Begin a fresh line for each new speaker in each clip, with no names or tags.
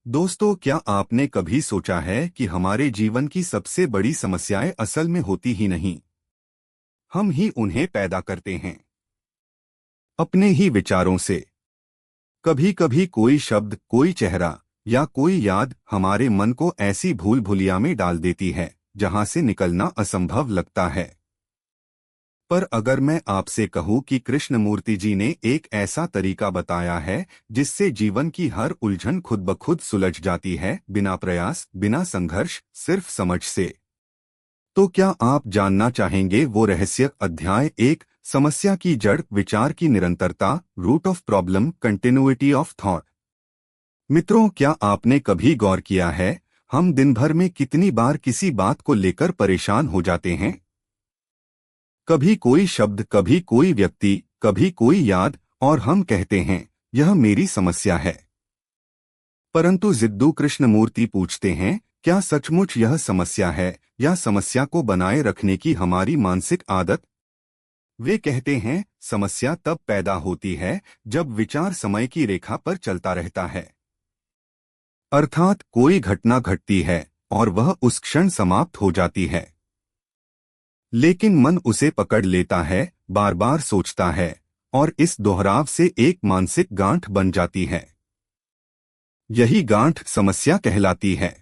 दोस्तों, क्या आपने कभी सोचा है कि हमारे जीवन की सबसे बड़ी समस्याएं असल में होती ही नहीं, हम ही उन्हें पैदा करते हैं अपने ही विचारों से। कभी कभी कोई शब्द, कोई चेहरा या कोई याद हमारे मन को ऐसी भूल भुलिया में डाल देती है जहां से निकलना असंभव लगता है। पर अगर मैं आपसे कहूं कि कृष्णमूर्ति जी ने एक ऐसा तरीका बताया है जिससे जीवन की हर उलझन खुद ब खुद सुलझ जाती है, बिना प्रयास, बिना संघर्ष, सिर्फ समझ से, तो क्या आप जानना चाहेंगे वो रहस्य? अध्याय 1, समस्या की जड़, विचार की निरंतरता, root of problem, continuity of thought. मित्रों, क्या आपने कभी गौर किया है, हम दिन भर में कितनी बार किसी बात को लेकर परेशान हो जाते हैं? कभी कोई शब्द, कभी कोई व्यक्ति, कभी कोई याद, और हम कहते हैं यह मेरी समस्या है। परंतु जिद्दू कृष्णमूर्ति पूछते हैं, क्या सचमुच यह समस्या है या समस्या को बनाए रखने की हमारी मानसिक आदत? वे कहते हैं, समस्या तब पैदा होती है जब विचार समय की रेखा पर चलता रहता है। अर्थात कोई घटना घटती है और वह उस क्षण समाप्त हो जाती है, लेकिन मन उसे पकड़ लेता है, बार बार सोचता है, और इस दोहराव से एक मानसिक गांठ बन जाती है। यही गांठ समस्या कहलाती है।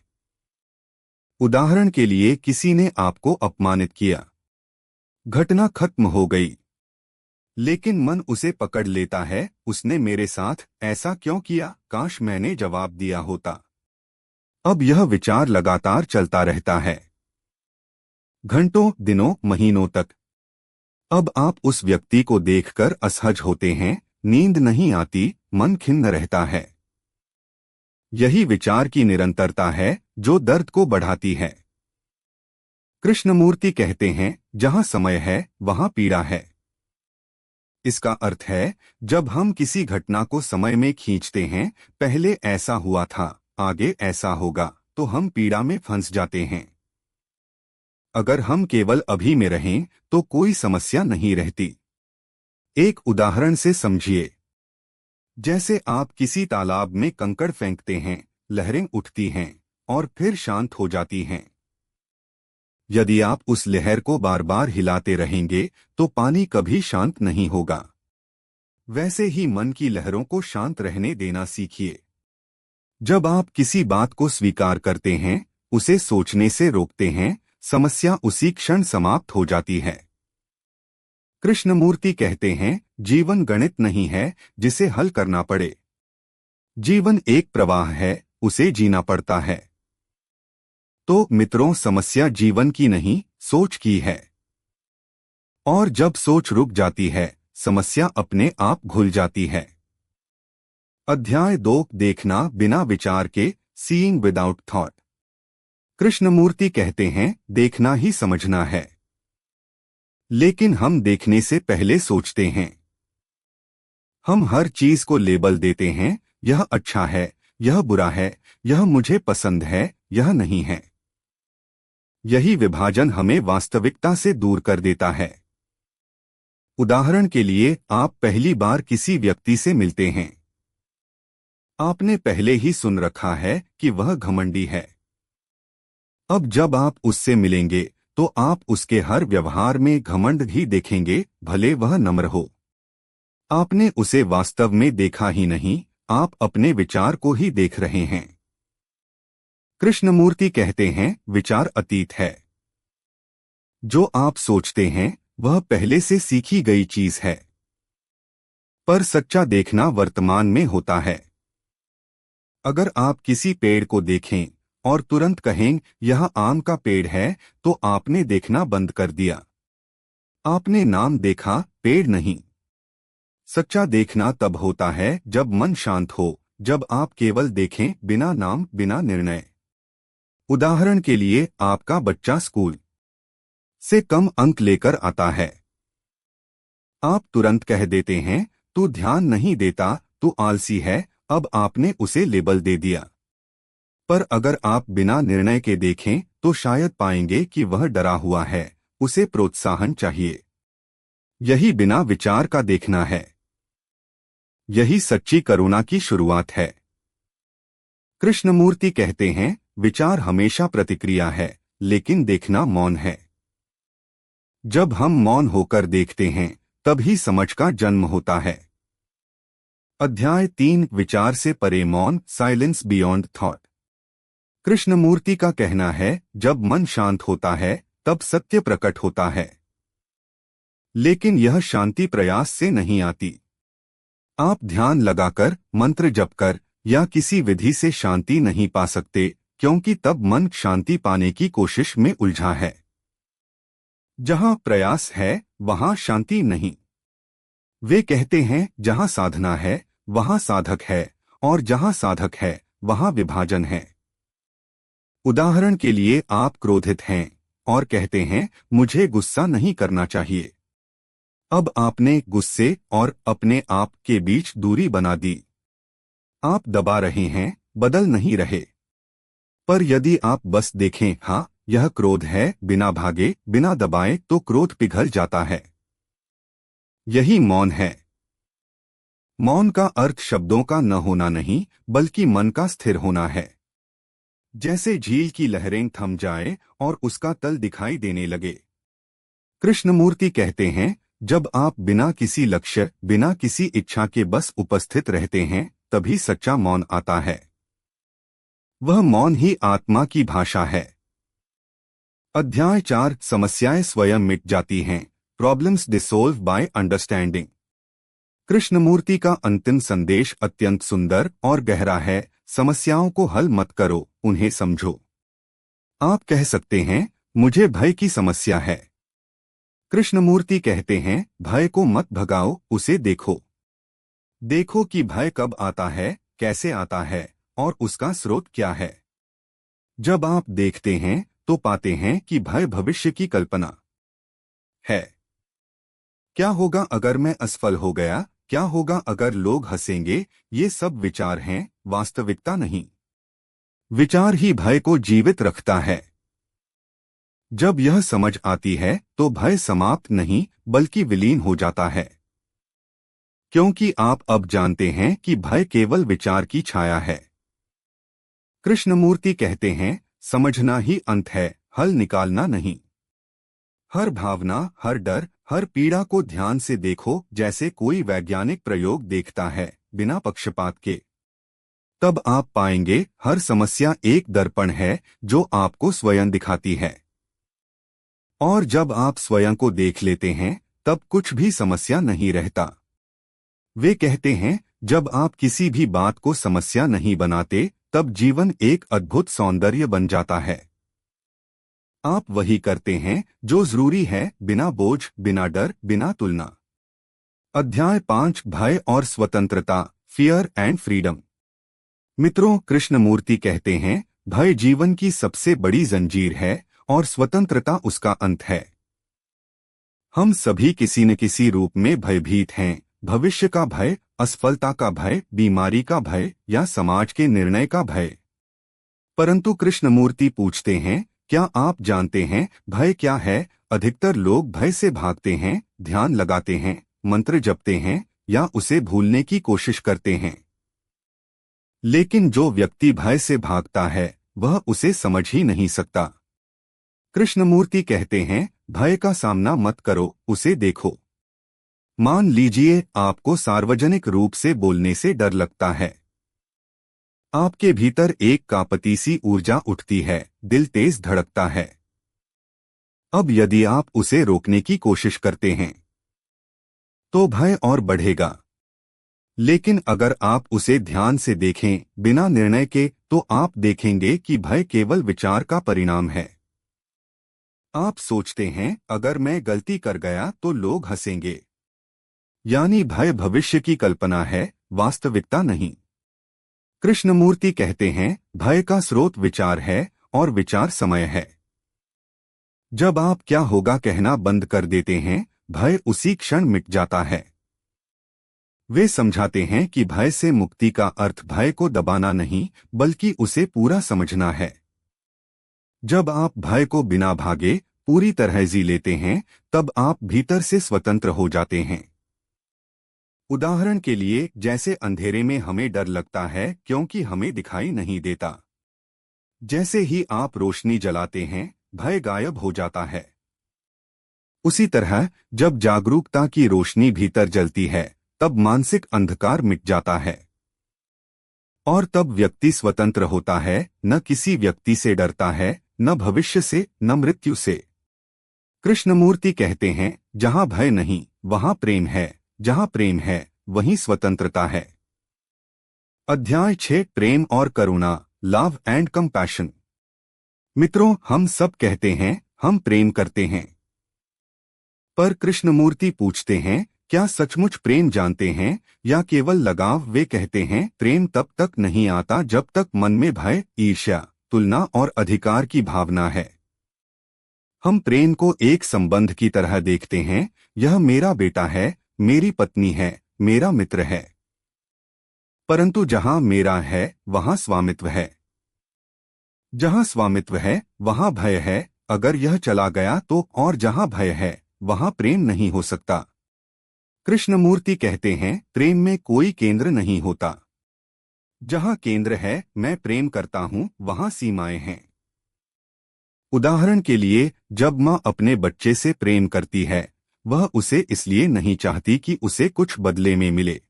उदाहरण के लिए, किसी ने आपको अपमानित किया, घटना खत्म हो गई, लेकिन मन उसे पकड़ लेता है, उसने मेरे साथ ऐसा क्यों किया, काश मैंने जवाब दिया होता। अब यह विचार लगातार चलता रहता है, घंटों, दिनों, महीनों तक। अब आप उस व्यक्ति को देखकर असहज होते हैं, नींद नहीं आती, मन खिन्न रहता है। यही विचार की निरंतरता है जो दर्द को बढ़ाती है। कृष्णमूर्ति कहते हैं, जहां समय है वहां पीड़ा है। इसका अर्थ है, जब हम किसी घटना को समय में खींचते हैं, पहले ऐसा हुआ था, आगे ऐसा होगा, तो हम पीड़ा में फंस जाते हैं। अगर हम केवल अभी में रहें तो कोई समस्या नहीं रहती। एक उदाहरण से समझिए। जैसे आप किसी तालाब में कंकड़ फेंकते हैं, लहरें उठती हैं और फिर शांत हो जाती हैं। यदि आप उस लहर को बार बार हिलाते रहेंगे तो पानी कभी शांत नहीं होगा। वैसे ही मन की लहरों को शांत रहने देना सीखिए। जब आप किसी बात को स्वीकार करते हैं, उसे सोचने से रोकते हैं, समस्या उसी क्षण समाप्त हो जाती है। कृष्णमूर्ति कहते हैं, जीवन गणित नहीं है जिसे हल करना पड़े। जीवन एक प्रवाह है, उसे जीना पड़ता है। तो मित्रों, समस्या जीवन की नहीं, सोच की है। और जब सोच रुक जाती है, समस्या अपने आप घुल जाती है। अध्याय 2, देखना बिना विचार के, सीइंग विदाउट थॉट। कृष्णमूर्ति कहते हैं, देखना ही समझना है, लेकिन हम देखने से पहले सोचते हैं। हम हर चीज को लेबल देते हैं, यह अच्छा है, यह बुरा है, यह मुझे पसंद है, यह नहीं है। यही विभाजन हमें वास्तविकता से दूर कर देता है। उदाहरण के लिए, आप पहली बार किसी व्यक्ति से मिलते हैं। आपने पहले ही सुन रखा है कि वह घमंडी है। अब जब आप उससे मिलेंगे तो आप उसके हर व्यवहार में घमंड ही देखेंगे, भले वह नम्र हो। आपने उसे वास्तव में देखा ही नहीं, आप अपने विचार को ही देख रहे हैं। कृष्णमूर्ति कहते हैं, विचार अतीत है। जो आप सोचते हैं वह पहले से सीखी गई चीज है। पर सच्चा देखना वर्तमान में होता है। अगर आप किसी पेड़ को देखें और तुरंत कहें यह आम का पेड़ है, तो आपने देखना बंद कर दिया। आपने नाम देखा, पेड़ नहीं। सच्चा देखना तब होता है जब मन शांत हो, जब आप केवल देखें, बिना नाम, बिना निर्णय। उदाहरण के लिए, आपका बच्चा स्कूल से कम अंक लेकर आता है। आप तुरंत कह देते हैं, तू ध्यान नहीं देता, तू आलसी है। अब आपने उसे लेबल दे दिया। पर अगर आप बिना निर्णय के देखें तो शायद पाएंगे कि वह डरा हुआ है, उसे प्रोत्साहन चाहिए। यही बिना विचार का देखना है। यही सच्ची करुणा की शुरुआत है। कृष्णमूर्ति कहते हैं, विचार हमेशा प्रतिक्रिया है, लेकिन देखना मौन है। जब हम मौन होकर देखते हैं, तभी समझ का जन्म होता है। अध्याय 3, विचार से परे मौन, साइलेंस बियॉन्ड थॉट। कृष्णमूर्ति का कहना है, जब मन शांत होता है, तब सत्य प्रकट होता है। लेकिन यह शांति प्रयास से नहीं आती। आप ध्यान लगाकर, मंत्र जप कर या किसी विधि से शांति नहीं पा सकते, क्योंकि तब मन शांति पाने की कोशिश में उलझा है। जहां प्रयास है, वहां शांति नहीं। वे कहते हैं, जहां साधना है, वहां साधक है, और जहां साधक है, वहां विभाजन है। उदाहरण के लिए, आप क्रोधित हैं और कहते हैं, मुझे गुस्सा नहीं करना चाहिए। अब आपने गुस्से और अपने आप के बीच दूरी बना दी। आप दबा रहे हैं, बदल नहीं रहे। पर यदि आप बस देखें, हाँ, यह क्रोध है, बिना भागे, बिना दबाए, तो क्रोध पिघल जाता है। यही मौन है। मौन का अर्थ शब्दों का न होना नहीं, बल्कि मन का स्थिर होना है। जैसे झील की लहरें थम जाए और उसका तल दिखाई देने लगे। कृष्णमूर्ति कहते हैं, जब आप बिना किसी लक्ष्य, बिना किसी इच्छा के बस उपस्थित रहते हैं, तभी सच्चा मौन आता है। वह मौन ही आत्मा की भाषा है। अध्याय 4, समस्याएं स्वयं मिट जाती हैं, problems dissolve by understanding. Krishnamurti का अंतिम संदेश अत्यंत सुंदर और गहरा है। समस्याओं को हल मत करो, उन्हें समझो। आप कह सकते हैं, मुझे भय की समस्या है। कृष्णमूर्ति कहते हैं, भय को मत भगाओ, उसे देखो। देखो कि भय कब आता है, कैसे आता है, और उसका स्रोत क्या है। जब आप देखते हैं, तो पाते हैं कि भय भविष्य की कल्पना है। क्या होगा अगर मैं असफल हो गया? क्या होगा अगर लोग हंसेंगे? ये सब विचार हैं, वास्तविकता नहीं। विचार ही भय को जीवित रखता है। जब यह समझ आती है, तो भय समाप्त नहीं, बल्कि विलीन हो जाता है। क्योंकि आप अब जानते हैं कि भय केवल विचार की छाया है। कृष्णमूर्ति कहते हैं, समझना ही अंत है, हल निकालना नहीं। हर भावना, हर डर, हर पीड़ा को ध्यान से देखो, जैसे कोई वैज्ञानिक प्रयोग देखता है, बिना पक्षपात के। तब आप पाएंगे, हर समस्या एक दर्पण है, जो आपको स्वयं दिखाती है। और जब आप स्वयं को देख लेते हैं, तब कुछ भी समस्या नहीं रहता। वे कहते हैं, जब आप किसी भी बात को समस्या नहीं बनाते, तब जीवन एक अद्भुत सौंदर्य बन जाता है। आप वही करते हैं जो जरूरी है, बिना बोझ, बिना डर, बिना तुलना। अध्याय 5, भय और स्वतंत्रता, फियर एंड फ्रीडम। मित्रों, कृष्णमूर्ति कहते हैं, भय जीवन की सबसे बड़ी जंजीर है और स्वतंत्रता उसका अंत है। हम सभी किसी न किसी रूप में भयभीत हैं। भविष्य का भय, असफलता का भय, बीमारी का भय, या समाज के निर्णय का भय। परंतु कृष्णमूर्ति पूछते हैं, क्या आप जानते हैं भय क्या है? अधिकतर लोग भय से भागते हैं, ध्यान लगाते हैं, मंत्र जपते हैं, या उसे भूलने की कोशिश करते हैं। लेकिन जो व्यक्ति भय से भागता है, वह उसे समझ ही नहीं सकता। कृष्णमूर्ति कहते हैं, भय का सामना मत करो, उसे देखो। मान लीजिए, आपको सार्वजनिक रूप से बोलने से डर लगता है। आपके भीतर एक कांपती सी ऊर्जा उठती है, दिल तेज धड़कता है। अब यदि आप उसे रोकने की कोशिश करते हैं, तो भय और बढ़ेगा। लेकिन अगर आप उसे ध्यान से देखें, बिना निर्णय के, तो आप देखेंगे कि भय केवल विचार का परिणाम है। आप सोचते हैं, अगर मैं गलती कर गया तो लोग हंसेंगे। यानी भय भविष्य की कल्पना है, वास्तविकता नहीं। कृष्णमूर्ति कहते हैं, भय का स्रोत विचार है और विचार समय है। जब आप क्या होगा कहना बंद कर देते हैं, भय उसी क्षण मिट जाता है। वे समझाते हैं कि भय से मुक्ति का अर्थ भय को दबाना नहीं, बल्कि उसे पूरा समझना है। जब आप भय को बिना भागे पूरी तरह जी लेते हैं, तब आप भीतर से स्वतंत्र हो जाते हैं। उदाहरण के लिए, जैसे अंधेरे में हमें डर लगता है क्योंकि हमें दिखाई नहीं देता। जैसे ही आप रोशनी जलाते हैं, भय गायब हो जाता है। उसी तरह जब जागरूकता की रोशनी भीतर जलती है, तब मानसिक अंधकार मिट जाता है और तब व्यक्ति स्वतंत्र होता है, न किसी व्यक्ति से डरता है, न भविष्य से, न मृत्यु से। कृष्णमूर्ति कहते हैं, जहां भय नहीं वहां प्रेम है, जहां प्रेम है वहीं स्वतंत्रता है। अध्याय 6, प्रेम और करुणा, लव एंड कंपैशन। मित्रों, हम सब कहते हैं हम प्रेम करते हैं, पर कृष्णमूर्ति पूछते हैं, क्या सचमुच प्रेम जानते हैं या केवल लगाव? वे कहते हैं, प्रेम तब तक नहीं आता जब तक मन में भय, ईर्ष्या, तुलना और अधिकार की भावना है। हम प्रेम को एक संबंध की तरह देखते हैं, यह मेरा बेटा है, मेरी पत्नी है, मेरा मित्र है। परंतु जहां मेरा है वहां स्वामित्व है। जहां स्वामित्व है वहां भय है, अगर यह चला गया तो, और जहां भय है वहां प्रेम नहीं हो सकता। कृष्णमूर्ति कहते हैं, प्रेम में कोई केंद्र नहीं होता। जहां केंद्र है, मैं प्रेम करता हूं, वहां सीमाएं हैं। उदाहरण के लिए, जब मां अपने बच्चे से प्रेम करती है, वह उसे इसलिए नहीं चाहती कि उसे कुछ बदले में मिले।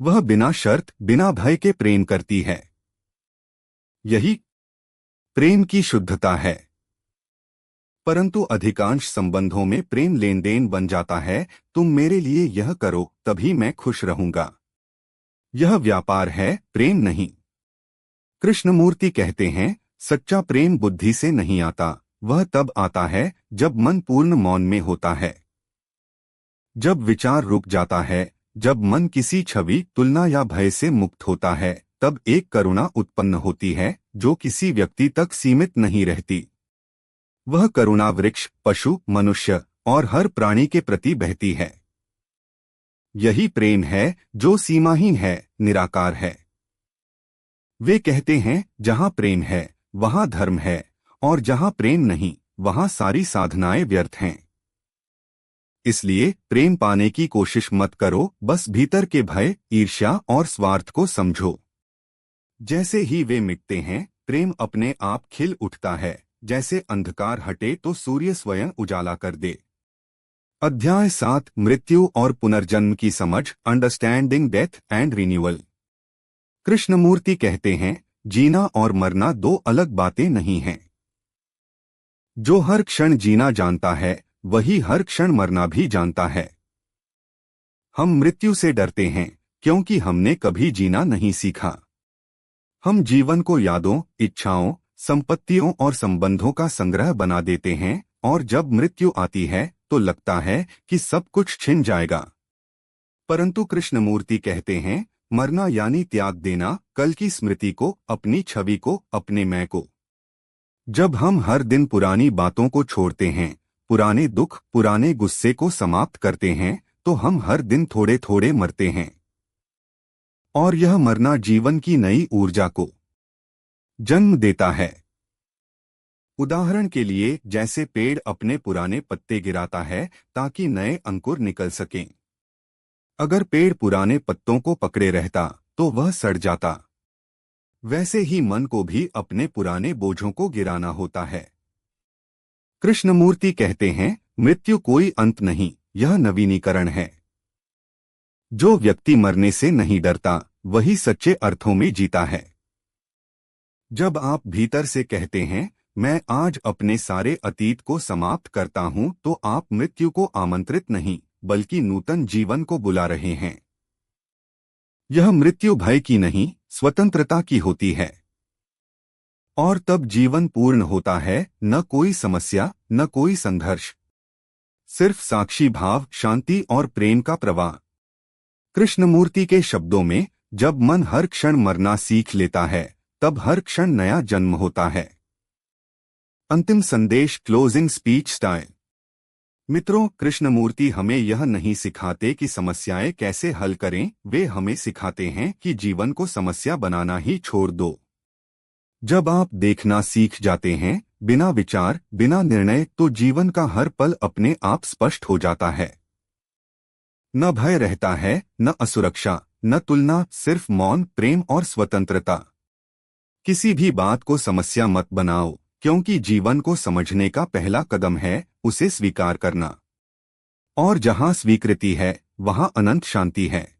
वह बिना शर्त, बिना भय के प्रेम करती है। यही प्रेम की शुद्धता है। परंतु अधिकांश संबंधों में प्रेम लेन देन बन जाता है, तुम मेरे लिए यह करो तभी मैं खुश रहूंगा। यह व्यापार है, प्रेम नहीं। कृष्णमूर्ति कहते हैं, सच्चा प्रेम बुद्धि से नहीं आता, वह तब आता है जब मन पूर्ण मौन में होता है। जब विचार रुक जाता है, जब मन किसी छवि, तुलना या भय से मुक्त होता है, तब एक करुणा उत्पन्न होती है जो किसी व्यक्ति तक सीमित नहीं रहती। वह करुणा वृक्ष, पशु, मनुष्य और हर प्राणी के प्रति बहती है। यही प्रेम है जो सीमाहीन है, निराकार है। वे कहते हैं, जहां प्रेम है वहां धर्म है, और जहां प्रेम नहीं वहां सारी साधनाएं व्यर्थ हैं। इसलिए प्रेम पाने की कोशिश मत करो, बस भीतर के भय, ईर्ष्या और स्वार्थ को समझो। जैसे ही वे मिटते हैं, प्रेम अपने आप खिल उठता है। जैसे अंधकार हटे तो सूर्य स्वयं उजाला कर दे। अध्याय 7, मृत्यु और पुनर्जन्म की समझ, understanding death and renewal. Krishnamurti कहते हैं, जीना और मरना दो अलग बातें नहीं हैं। जो हर क्षण जीना जानता है, वही हर क्षण मरना भी जानता है। हम मृत्यु से डरते हैं क्योंकि हमने कभी जीना नहीं सीखा। हम जीवन को यादों, इच्छाओं, संपत्तियों और संबंधों का संग्रह बना देते हैं, और जब मृत्यु आती है तो लगता है कि सब कुछ छिन जाएगा। परंतु कृष्णमूर्ति कहते हैं, मरना यानी त्याग देना, कल की स्मृति को, अपनी छवि को, अपने मैं को। जब हम हर दिन पुरानी बातों को छोड़ते हैं, पुराने दुख, पुराने गुस्से को समाप्त करते हैं, तो हम हर दिन थोड़े थोड़े मरते हैं। और यह मरना जीवन की नई ऊर्जा को जन्म देता है। उदाहरण के लिए, जैसे पेड़ अपने पुराने पत्ते गिराता है ताकि नए अंकुर निकल सकें। अगर पेड़ पुराने पत्तों को पकड़े रहता तो वह सड़ जाता। वैसे ही मन को भी अपने पुराने बोझों को गिराना होता है। कृष्णमूर्ति कहते हैं, मृत्यु कोई अंत नहीं, यह नवीनीकरण है। जो व्यक्ति मरने से नहीं डरता, वही सच्चे अर्थों में जीता है। जब आप भीतर से कहते हैं, मैं आज अपने सारे अतीत को समाप्त करता हूं, तो आप मृत्यु को आमंत्रित नहीं, बल्कि नूतन जीवन को बुला रहे हैं। यह मृत्यु भय की नहीं, स्वतंत्रता की होती है। और तब जीवन पूर्ण होता है, न कोई समस्या, न कोई संघर्ष, सिर्फ साक्षी भाव, शांति और प्रेम का प्रवाह। कृष्णमूर्ति के शब्दों में, जब मन हर क्षण मरना सीख लेता है, तब हर क्षण नया जन्म होता है। अंतिम संदेश, क्लोजिंग स्पीच स्टाइल। मित्रों, कृष्णमूर्ति हमें यह नहीं सिखाते कि समस्याएं कैसे हल करें, वे हमें सिखाते हैं कि जीवन को समस्या बनाना ही छोड़ दो। जब आप देखना सीख जाते हैं, बिना विचार, बिना निर्णय, तो जीवन का हर पल अपने आप स्पष्ट हो जाता है। न भय रहता है, न असुरक्षा, न तुलना, सिर्फ मौन, प्रेम और स्वतंत्रता। किसी भी बात को समस्या मत बनाओ, क्योंकि जीवन को समझने का पहला कदम है उसे स्वीकार करना। और जहां स्वीकृति है, वहां अनंत शांति है।